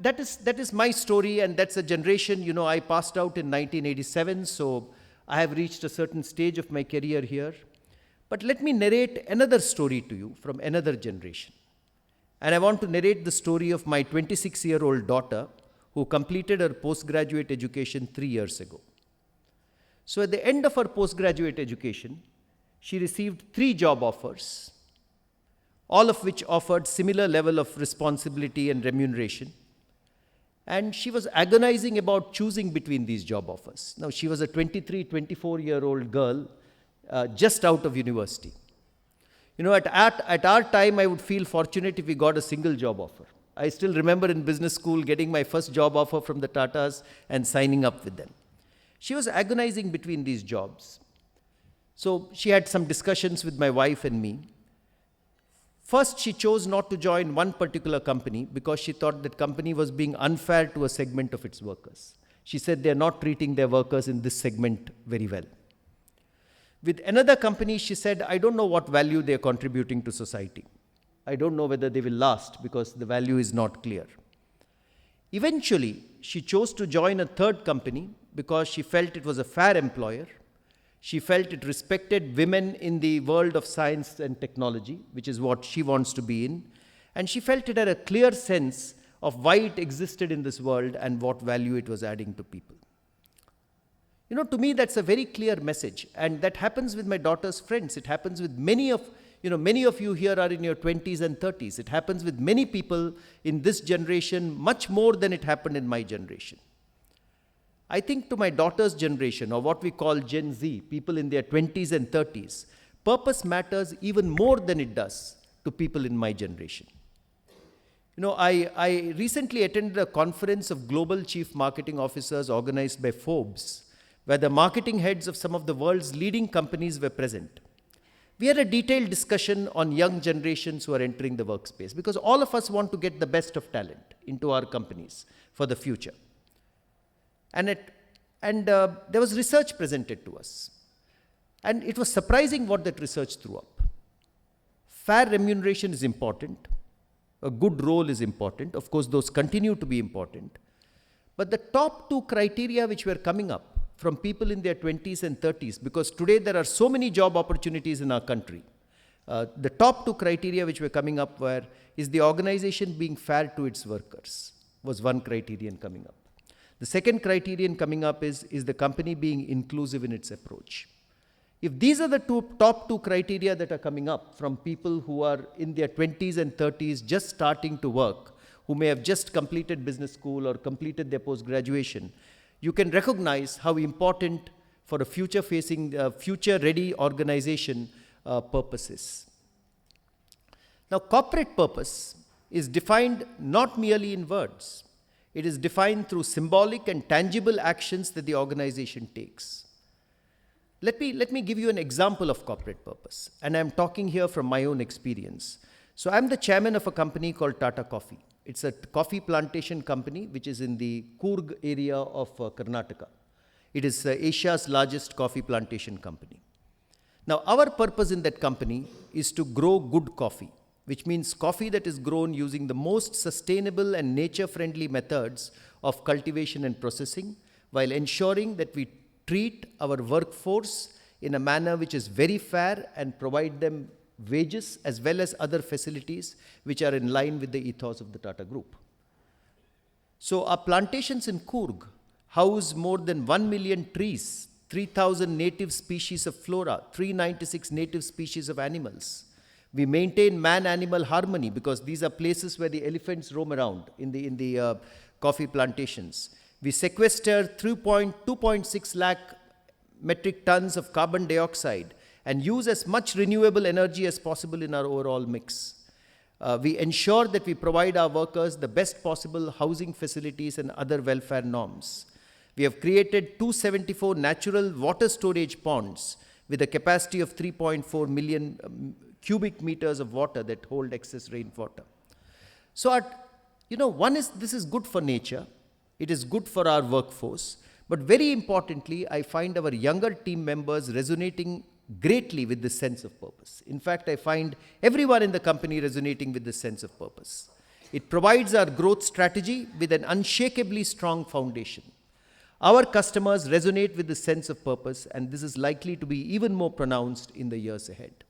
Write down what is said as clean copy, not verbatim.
that is my story, and that's a generation. I passed out in 1987, so I have reached a certain stage of my career here. But let me narrate another story to you from another generation. And I want to narrate the story of my 26-year-old daughter who completed her postgraduate education 3 years ago. So at the end of her postgraduate education, she received 3 job offers, all of which offered similar level of responsibility and remuneration. And she was agonizing about choosing between these job offers. Now, she was a 23, 24-year-old girl just out of university. At our time, I would feel fortunate if we got a single job offer. I still remember in business school getting my first job offer from the Tatas and signing up with them. She was agonizing between these jobs. So she had some discussions with my wife and me. First, she chose not to join one particular company because she thought that company was being unfair to a segment of its workers. She said they're not treating their workers in this segment very well. With another company, she said, I don't know what value they're contributing to society. I don't know whether they will last because the value is not clear. Eventually, she chose to join a third company because she felt it was a fair employer. She felt it respected women in the world of science and technology, which is what she wants to be in. And she felt it had a clear sense of why it existed in this world and what value it was adding to people. To me, that's a very clear message. And that happens with my daughter's friends. It happens with many of you here are in your 20s and 30s. It happens with many people in this generation, much more than it happened in my generation. I think to my daughter's generation, or what we call Gen Z, people in their 20s and 30s, purpose matters even more than it does to people in my generation. I recently attended a conference of global chief marketing officers organized by Forbes, where the marketing heads of some of the world's leading companies were present. We had a detailed discussion on young generations who are entering the workspace, because all of us want to get the best of talent into our companies for the future. And there was research presented to us. And it was surprising what that research threw up. Fair remuneration is important. A good role is important. Of course, those continue to be important. But the top 2 criteria which were coming up from people in their 20s and 30s, because today there are so many job opportunities in our country. The top 2 criteria which were coming up is the organization being fair to its workers, was one criterion coming up. The second criterion coming up is the company being inclusive in its approach. If these are the top 2 criteria that are coming up from people who are in their 20s and 30s just starting to work, who may have just completed business school or completed their post-graduation, you can recognize how important for a future-facing, future-ready organization purpose is. Now, corporate purpose is defined not merely in words. It is defined through symbolic and tangible actions that the organization takes. Let me give you an example of corporate purpose, and I'm talking here from my own experience. So I'm the chairman of a company called Tata Coffee. It's a coffee plantation company which is in the Coorg area of Karnataka. It is Asia's largest coffee plantation company. Now, our purpose in that company is to grow good coffee, which means coffee that is grown using the most sustainable and nature-friendly methods of cultivation and processing, while ensuring that we treat our workforce in a manner which is very fair and provide them wages as well as other facilities which are in line with the ethos of the Tata Group. So our plantations in Coorg house more than 1 million trees, 3,000 native species of flora, 396 native species of animals. We maintain man-animal harmony because these are places where the elephants roam around in the coffee plantations. We sequester 2.6 lakh metric tons of carbon dioxide and use as much renewable energy as possible in our overall mix. We ensure that we provide our workers the best possible housing facilities and other welfare norms. We have created 274 natural water storage ponds with a capacity of 3.4 million cubic meters of water that hold excess rainwater. So, this is good for nature. It is good for our workforce. But very importantly, I find our younger team members resonating greatly with this sense of purpose. In fact, I find everyone in the company resonating with this sense of purpose. It provides our growth strategy with an unshakably strong foundation. Our customers resonate with this sense of purpose, and this is likely to be even more pronounced in the years ahead.